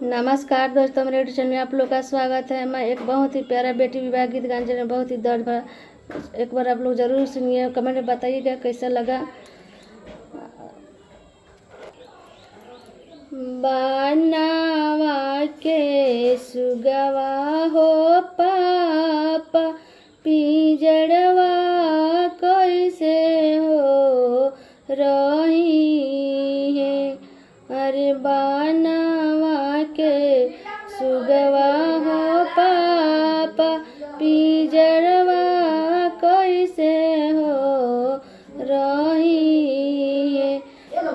नमस्कार दोस्तों, मेरे यूट्यूब चैनल में आप लोग का स्वागत है। मैं एक बहुत ही प्यारा बेटी विवाह गीत गाने जा रही हूं, बहुत ही दर्द भरा। एक बार आप लोग ज़रूर सुनिए, कमेंट में बताइएगा कैसा लगा। बनावा के सुगवा हो पापा, पिजड़वा कैसे हो रही है। अरे बनावा के सुगवा हो पापा, पिजड़वा कैसे हो रही है।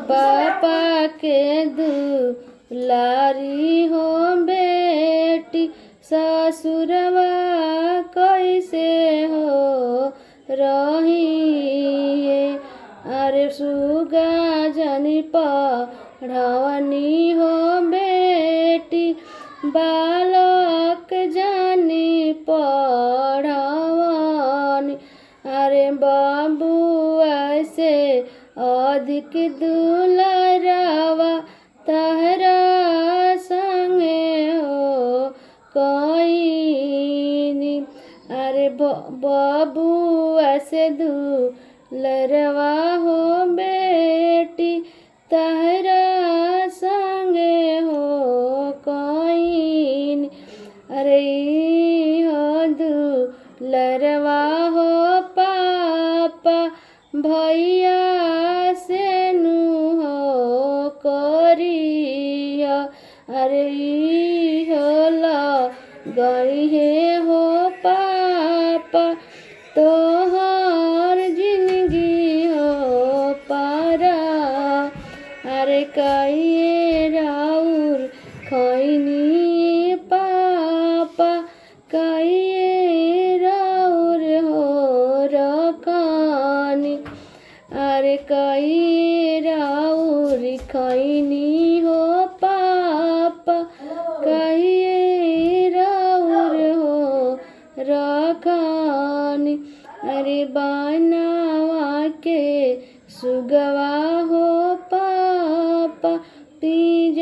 पापा के दुलारी हो बेटी, ससुरवा कैसे हो रही है। अरे सुगा जनी पढ़वनी हो बेटी, बालक जानी पढ़वनी। अरे बाबू ऐसे अधिक दुलारावा, तहरा संगे हो कोई। अरे बाबू ऐसे दुलरवा हो बेटी, तहरा संगे हो कोई। अरे हो दुलरवा हो पापा, भैया से नु हो करिया। अरे होला गई है हो पापा, तोहर जिंदगी हो पारा। अरे कहिए राउर खैनी पापा, कहिए राउर हो रकानी। अरे कहिए राउर खैनी हो पापा, कहिए राउर हो रकानी। अरे बनावा के सुगवा हो पापा, पिज